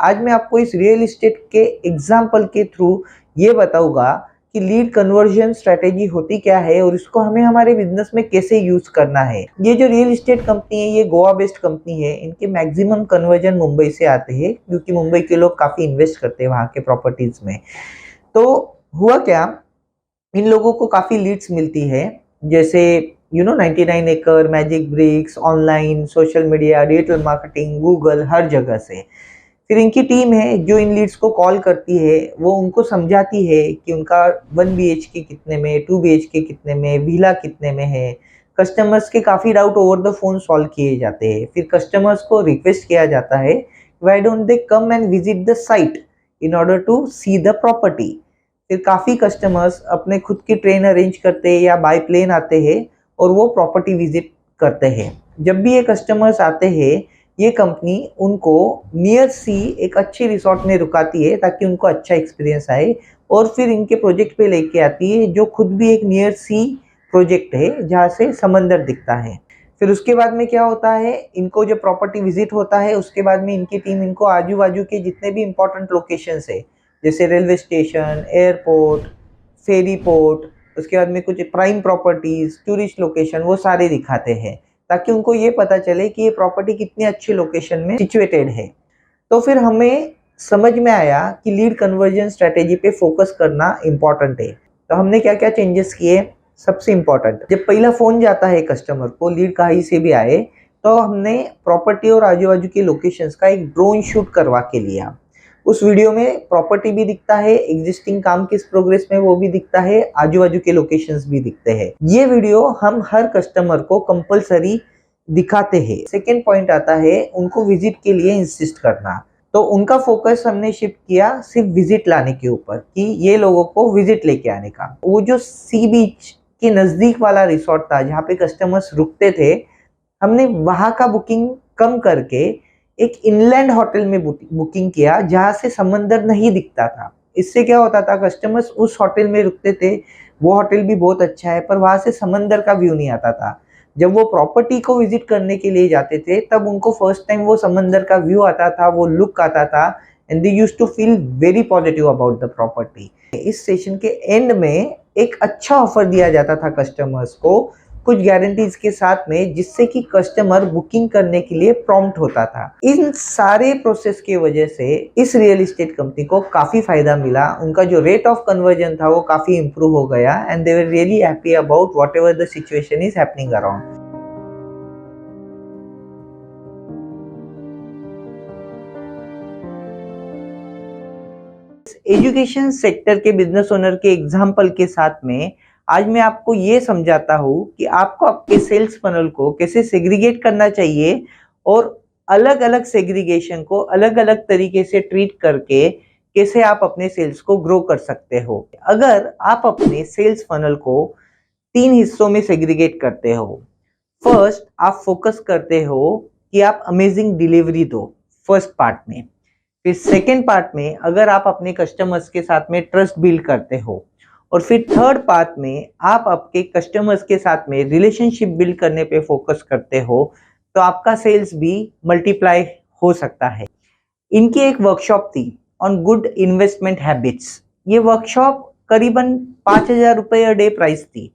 आज मैं आपको इस रियल एस्टेट के एग्जाम्पल के थ्रू ये बताऊंगा कि लीड कन्वर्जन स्ट्रेटेजी होती क्या है और इसको हमें हमारे बिजनेस में कैसे यूज करना है। ये जो रियल एस्टेट कंपनी है ये गोवा बेस्ड कंपनी है। इनके मैक्सिमम कन्वर्जन मुंबई से आते हैं क्योंकि मुंबई के लोग काफी इन्वेस्ट करते हैं वहाँ के प्रॉपर्टीज में। तो हुआ क्या, इन लोगों को काफी लीड्स मिलती है, जैसे 99 एकड़, magic bricks, online, social media, digital marketing, Google, हर जगह से। फिर इनकी टीम है जो इन लीड्स को कॉल करती है, वो उनको समझाती है कि उनका 1 BHK कितने में, 2 BHK कितने में, विला कितने में है। कस्टमर्स के काफ़ी doubt over the phone solve किए जाते हैं। फिर कस्टमर्स को रिक्वेस्ट किया जाता है, why don't they come and visit the site in order to see the property. फिर काफ़ी कस्टमर्स अपने खुद की ट्रेन अरेंज करते हैं या बाय प्लेन आते हैं और वो प्रॉपर्टी विजिट करते हैं। जब भी ये कस्टमर्स आते हैं, ये कंपनी उनको नियर सी एक अच्छी रिसोर्ट में रुकाती है ताकि उनको अच्छा एक्सपीरियंस आए, और फिर इनके प्रोजेक्ट पे लेके आती है जो खुद भी एक नियर सी प्रोजेक्ट है जहाँ से समंदर दिखता है। फिर उसके बाद में क्या होता है, इनको जब प्रॉपर्टी विजिट होता है उसके बाद में इनकी टीम इनको आजू बाजू के जितने भी इंपॉर्टेंट लोकेशंस है, जैसे रेलवे स्टेशन, एयरपोर्ट, फेरी पोर्ट, उसके बाद में कुछ प्राइम प्रॉपर्टीज, टूरिस्ट लोकेशन, वो सारे दिखाते हैं ताकि उनको ये पता चले कि ये प्रॉपर्टी कितनी अच्छी लोकेशन में सिचुएटेड है। तो फिर हमें समझ में आया कि लीड कन्वर्जन स्ट्रेटेजी पे फोकस करना इम्पॉर्टेंट है। तो हमने क्या क्या चेंजेस किए। सबसे इम्पॉर्टेंट, जब पहला फोन जाता है कस्टमर को, लीड कहीं से भी आए, तो हमने प्रॉपर्टी और आजू बाजू के लोकेशंस का एक ड्रोन शूट करवा के लिया। उस वीडियो में प्रॉपर्टी भी दिखता है, एग्जिस्टिंग काम किस प्रोग्रेस में वो भी दिखता है, आजू बाजू के लोकेशंस भी दिखते हैं। ये वीडियो हम हर कस्टमर को कंपलसरी दिखाते हैं। सेकेंड पॉइंट आता है उनको विजिट के लिए इंसिस्ट करना। तो उनका फोकस हमने शिफ्ट किया सिर्फ विजिट लाने के ऊपर, कि ये लोगों को विजिट लेके आने का। वो जो सी बीच के नजदीक वाला रिसोर्ट था जहाँ पे कस्टमर्स रुकते थे, हमने वहां का बुकिंग कम करके एक इनलैंड होटल में बुकिंग किया जहाँ से समंदर नहीं दिखता था। इससे क्या होता था, कस्टमर्स उस होटल में रुकते थे, वो होटल भी बहुत अच्छा है पर वहां से समंदर का व्यू नहीं आता था। जब वो प्रॉपर्टी को विजिट करने के लिए जाते थे तब उनको फर्स्ट टाइम वो समंदर का व्यू आता था, वो लुक आता था, and they used to feel very positive about the property. इस सेशन के एंड में एक अच्छा ऑफर दिया जाता था कस्टमर्स को, कुछ गारंटीज के साथ में, जिससे कि कस्टमर बुकिंग करने के लिए प्रॉम्प्ट होता था। इन सारे प्रोसेस की वजह से इस रियल एस्टेट कंपनी को काफी फायदा मिला। उनका जो रेट ऑफ कन्वर्जन था वो काफी इंप्रूव हो गया, and they were really happy about whatever the situation is happening around. Education sector के बिजनेस ओनर के एग्जाम्पल के साथ में आज मैं आपको ये समझाता हूँ कि आपको आपके सेल्स फनल को कैसे सेग्रीगेट करना चाहिए और अलग अलग सेग्रीगेशन को अलग अलग तरीके से ट्रीट करके कैसे आप अपने सेल्स को ग्रो कर सकते हो। अगर आप अपने सेल्स फनल को 3 हिस्सों में सेग्रीगेट करते हो, फर्स्ट आप फोकस करते हो कि आप अमेजिंग डिलीवरी दो फर्स्ट पार्ट में। फिर सेकेंड पार्ट में अगर आप अपने कस्टमर्स के साथ में ट्रस्ट बिल्ड करते हो, और फिर थर्ड पार्ट में आप आपके कस्टमर्स के साथ में रिलेशनशिप बिल्ड करने पे फोकस करते हो, तो आपका सेल्स भी मल्टीप्लाई हो सकता है। इनकी एक वर्कशॉप थी ऑन गुड इन्वेस्टमेंट हैबिट्स। ये वर्कशॉप करीबन 5,000 रुपये अ डे प्राइस थी,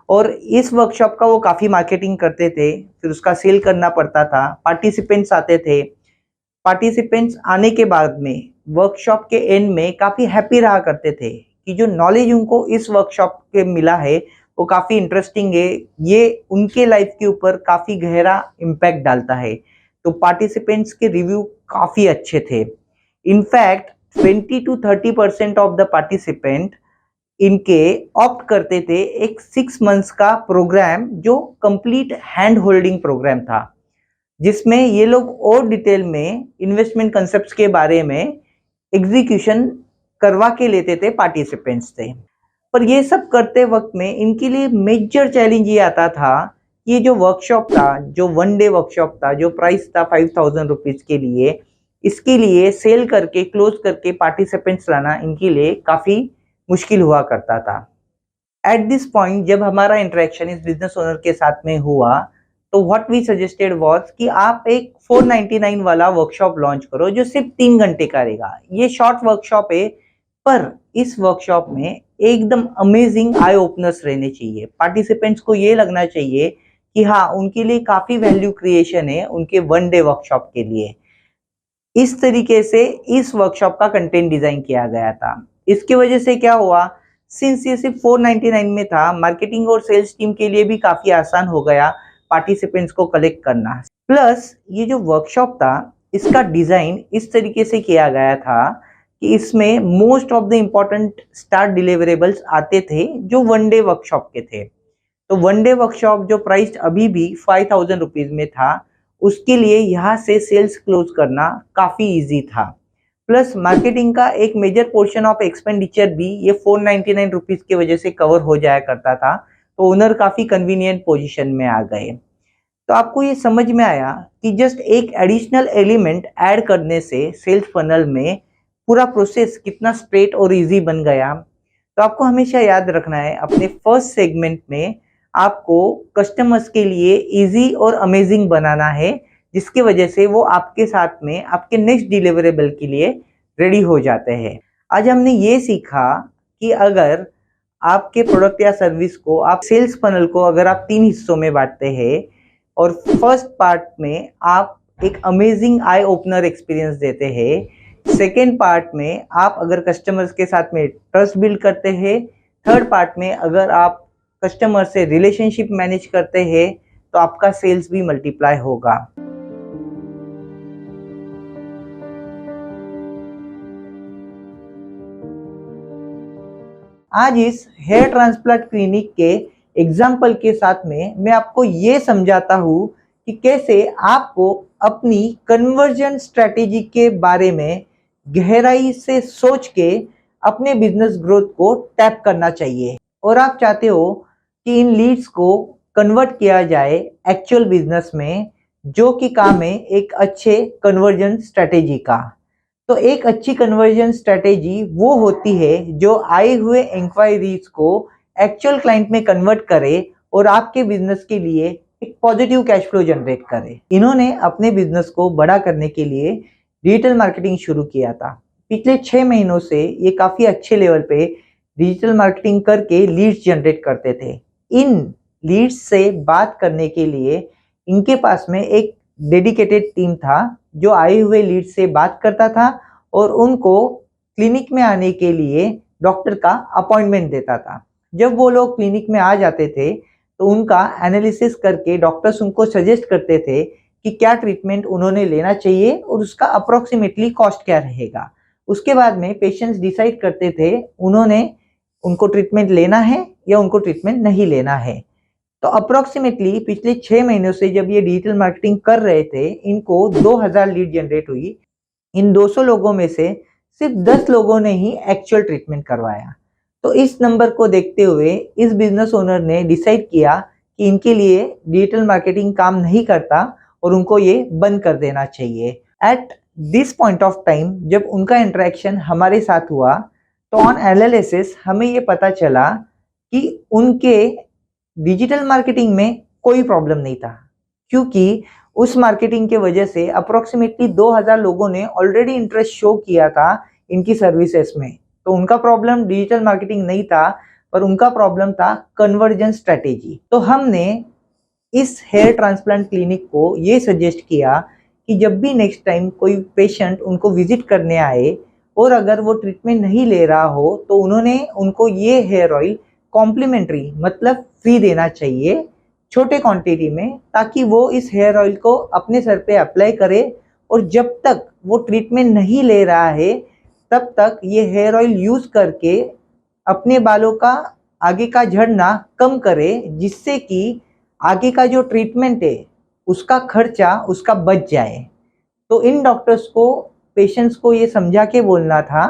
और इस वर्कशॉप का वो काफ़ी मार्केटिंग करते थे, फिर उसका सेल करना पड़ता था, पार्टिसिपेंट्स आते थे। पार्टिसिपेंट्स आने के बाद में वर्कशॉप के एंड में काफ़ी हैप्पी रहा करते थे कि जो नॉलेज उनको इस वर्कशॉप के मिला है वो काफ़ी इंटरेस्टिंग है, ये उनके लाइफ के ऊपर काफ़ी गहरा इम्पैक्ट डालता है। तो पार्टिसिपेंट्स के रिव्यू काफ़ी अच्छे थे। In fact 20 to 30% of the participant इनके ऑप्ट करते थे एक 6 मंथ्स का प्रोग्राम जो कंप्लीट हैंड होल्डिंग प्रोग्राम था, जिसमें ये लोग और डिटेल में इन्वेस्टमेंट कंसेप्ट्स के बारे में एग्जीक्यूशन करवा के लेते थे पार्टिसिपेंट्स से। पर ये सब करते वक्त में इनके लिए मेजर चैलेंज ये आता था, ये जो वर्कशॉप था, जो 1 डे वर्कशॉप था, जो प्राइस था 5,000 रुपीज़ के लिए, इसके लिए सेल करके क्लोज करके पार्टिसिपेंट्स लाना इनके लिए काफ़ी मुश्किल हुआ करता था। एट दिस पॉइंट जब हमारा इंटरेक्शन इस बिजनेस ओनर के साथ में हुआ, तो व्हाट वी सजेस्टेड वाज कि आप एक 499 वाला वर्कशॉप लॉन्च करो जो सिर्फ 3 घंटे का रहेगा। ये शॉर्ट वर्कशॉप है, पर इस वर्कशॉप में एकदम अमेजिंग आई ओपनर्स रहने चाहिए। पार्टिसिपेंट्स को ये लगना चाहिए कि हाँ, उनके लिए काफी वैल्यू क्रिएशन है उनके 1 डे वर्कशॉप के लिए। इस तरीके से इस वर्कशॉप का कंटेंट डिजाइन किया गया था। इसकी वजह से क्या हुआ, सिंस ये सिर्फ 499 में था, मार्केटिंग और सेल्स टीम के लिए भी काफी आसान हो गया पार्टिसिपेंट्स को कलेक्ट करना। प्लस ये जो वर्कशॉप था, इसका डिजाइन इस तरीके से किया गया था कि इसमें most of the important star deliverables आते थे जो 1 डे वर्कशॉप के थे। तो 1 डे वर्कशॉप जो प्राइस अभी भी 5000 रुपीज में था, उसके लिए यहाँ से सेल्स क्लोज करना काफी इजी था। प्लस मार्केटिंग का एक मेजर पोर्शन ऑफ एक्सपेंडिचर भी ये 499 रुपीज की वजह से कवर हो जाया करता था। तो ओनर काफी कन्वीनियंट पोजीशन में आ गए। तो आपको ये समझ में आया कि जस्ट एक एडिशनल एलिमेंट ऐड करने से सेल्स फनल में पूरा प्रोसेस कितना स्ट्रेट और इजी बन गया। तो आपको हमेशा याद रखना है, अपने फर्स्ट सेगमेंट में आपको कस्टमर्स के लिए इजी और अमेजिंग बनाना है, जिसकी वजह से वो आपके साथ में आपके नेक्स्ट डिलीवरेबल के लिए रेडी हो जाते हैं। आज हमने ये सीखा कि अगर आपके प्रोडक्ट या सर्विस को आप सेल्स फनल को अगर आप 3 हिस्सों में बांटते हैं और फर्स्ट पार्ट में आप एक अमेजिंग आई ओपनर एक्सपीरियंस देते हैं, सेकेंड पार्ट में आप अगर कस्टमर्स के साथ में ट्रस्ट बिल्ड करते हैं, थर्ड पार्ट में अगर आप कस्टमर से रिलेशनशिप मैनेज करते हैं, तो आपका सेल्स भी मल्टीप्लाई होगा। आज इस हेयर ट्रांसप्लांट क्लिनिक के एग्जाम्पल के साथ में मैं आपको ये समझाता हूँ कि कैसे आपको अपनी कन्वर्जन स्ट्रेटेजी के बारे में गहराई से सोच के अपने बिजनेस ग्रोथ को टैप करना चाहिए। और आप चाहते हो कि इन लीड्स को कन्वर्ट किया जाए एक्चुअल बिजनेस में, जो कि काम है एक अच्छे कन्वर्जन स्ट्रेटेजी का। तो एक अच्छी कन्वर्जन स्ट्रेटेजी वो होती है जो आए हुए इंक्वायरीज को एक्चुअल क्लाइंट में कन्वर्ट करे और आपके बिजनेस के लिए एक पॉजिटिव कैश फ्लो जनरेट करे। इन्होंने अपने बिजनेस को बड़ा करने के लिए डिजिटल मार्केटिंग शुरू किया था। पिछले 6 महीनों से ये काफी अच्छे लेवल पे डिजिटल मार्केटिंग करके लीड्स जनरेट करते थे। इन लीड्स से बात करने के लिए इनके पास में एक डेडिकेटेड टीम था जो आए हुए लीड्स से बात करता था और उनको क्लिनिक में आने के लिए डॉक्टर का अपॉइंटमेंट देता था। जब वो लोग क्लिनिक में आ जाते थे तो उनका एनालिसिस करके डॉक्टर्स उनको सजेस्ट करते थे कि क्या ट्रीटमेंट उन्होंने लेना चाहिए और उसका अप्रोक्सीमेटली कॉस्ट क्या रहेगा। उसके बाद में पेशेंट्स डिसाइड करते थे उन्होंने उनको ट्रीटमेंट लेना है या उनको ट्रीटमेंट नहीं लेना है। तो अप्रोक्सीमेटली पिछले 6 महीनों से जब ये डिजिटल मार्केटिंग कर रहे थे, इनको 2000 लीड जनरेट हुई। इन 200 लोगों में से सिर्फ 10 लोगों ने ही एक्चुअल ट्रीटमेंट करवाया। तो इस नंबर को देखते हुए इस बिजनेस ओनर ने डिसाइड किया कि इनके लिए डिजिटल मार्केटिंग काम नहीं करता और उनको ये बंद कर देना चाहिए। At this point of time जब उनका इंटरेक्शन हमारे साथ हुआ तो ऑन एनालिसिस हमें ये पता चला कि उनके डिजिटल मार्केटिंग में कोई प्रॉब्लम नहीं था, क्योंकि उस मार्केटिंग के वजह से अप्रोक्सीमेटली 2000 लोगों ने ऑलरेडी इंटरेस्ट शो किया था इनकी सर्विसेज में। तो उनका प्रॉब्लम डिजिटल मार्केटिंग नहीं था, पर उनका प्रॉब्लम था कन्वर्जन स्ट्रेटेजी। तो हमने इस हेयर ट्रांसप्लांट क्लिनिक को ये सजेस्ट किया कि जब भी नेक्स्ट टाइम कोई पेशेंट उनको विजिट करने आए और अगर वो ट्रीटमेंट नहीं ले रहा हो तो उन्होंने उनको ये हेयर ऑयल कॉम्प्लीमेंट्री मतलब फ्री देना चाहिए छोटे क्वांटिटी में, ताकि वो इस हेयर ऑयल को अपने सर पे अप्लाई करे और जब तक वो ट्रीटमेंट नहीं ले रहा है तब तक ये हेयर ऑयल यूज करके अपने बालों का आगे का झड़ना कम करे, जिससे कि आगे का जो ट्रीटमेंट है उसका खर्चा उसका बच जाए। तो इन डॉक्टर्स को पेशेंट्स को ये समझा के बोलना था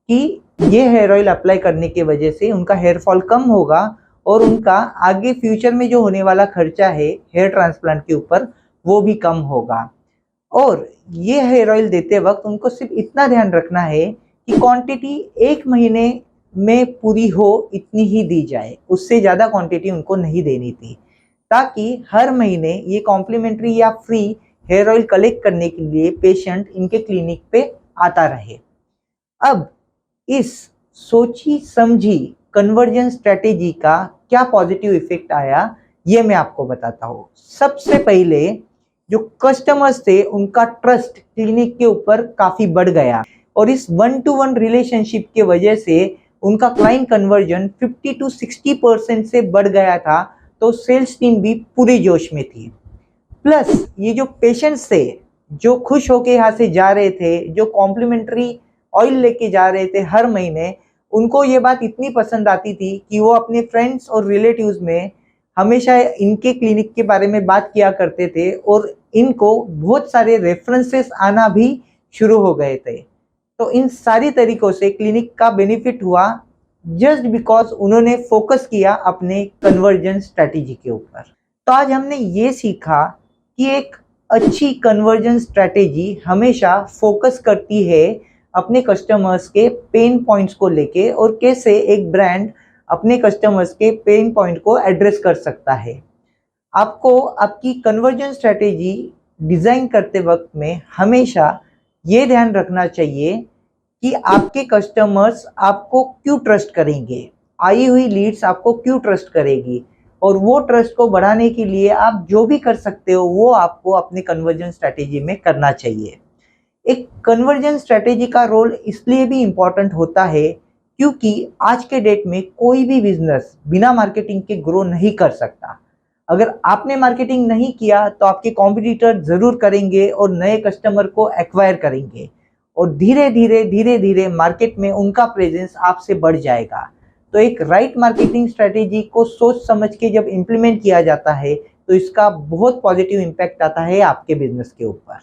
कि ये हेयर ऑयल अप्लाई करने की वजह से उनका हेयर फॉल कम होगा और उनका आगे फ्यूचर में जो होने वाला खर्चा है हेयर ट्रांसप्लांट के ऊपर वो भी कम होगा। और ये हेयर ऑयल देते वक्त उनको सिर्फ इतना ध्यान रखना है कि क्वांटिटी 1 महीने में पूरी हो इतनी ही दी जाए, उससे ज़्यादा क्वांटिटी उनको नहीं देनी थी, ताकि हर महीने ये कॉम्प्लीमेंट्री या फ्री हेयर ऑयल कलेक्ट करने के लिए पेशेंट इनके क्लिनिक पे आता रहे। अब इस सोची समझी कन्वर्जन स्ट्रेटेजी का क्या पॉजिटिव इफेक्ट आया ये मैं आपको बताता हूँ। सबसे पहले जो कस्टमर्स थे उनका ट्रस्ट क्लिनिक के ऊपर काफी बढ़ गया और इस 1-to-1 रिलेशनशिप के वजह से उनका क्लाइंट कन्वर्जन 50 to 60% से बढ़ गया था। तो सेल्स टीम भी पूरे जोश में थी। प्लस ये जो पेशेंट्स थे जो खुश होके यहाँ से जा रहे थे, जो कॉम्प्लीमेंट्री ऑयल लेके जा रहे थे हर महीने, उनको ये बात इतनी पसंद आती थी कि वो अपने फ्रेंड्स और रिलेटिव्स में हमेशा इनके क्लिनिक के बारे में बात किया करते थे और इनको बहुत सारे रेफरेंसेस आना भी शुरू हो गए थे। तो इन सारी तरीकों से क्लिनिक का बेनिफिट हुआ जस्ट बिकॉज उन्होंने फोकस किया अपने कन्वर्जन स्ट्रैटेजी के ऊपर। तो आज हमने ये सीखा कि एक अच्छी कन्वर्जन स्ट्रैटेजी हमेशा फोकस करती है अपने कस्टमर्स के पेन पॉइंट्स को लेके और कैसे एक ब्रांड अपने कस्टमर्स के पेन पॉइंट को एड्रेस कर सकता है। आपको आपकी कन्वर्जन स्ट्रैटेजी डिज़ाइन करते वक्त में हमेशा ये ध्यान रखना चाहिए कि आपके कस्टमर्स आपको क्यों ट्रस्ट करेंगे, आई हुई लीड्स आपको क्यों ट्रस्ट करेगी, और वो ट्रस्ट को बढ़ाने के लिए आप जो भी कर सकते हो वो आपको अपने कन्वर्जन स्ट्रैटेजी में करना चाहिए। एक कन्वर्जन स्ट्रैटेजी का रोल इसलिए भी इम्पॉर्टेंट होता है क्योंकि आज के डेट में कोई भी बिजनेस बिना मार्केटिंग के ग्रो नहीं कर सकता। अगर आपने मार्केटिंग नहीं किया तो आपके कॉम्पिटिटर जरूर करेंगे और नए कस्टमर को एक्वायर करेंगे और धीरे धीरे मार्केट में उनका प्रेजेंस आपसे बढ़ जाएगा। तो एक राइट मार्केटिंग स्ट्रेटेजी को सोच समझ के जब इम्प्लीमेंट किया जाता है तो इसका बहुत पॉजिटिव इम्पैक्ट आता है आपके बिजनेस के ऊपर।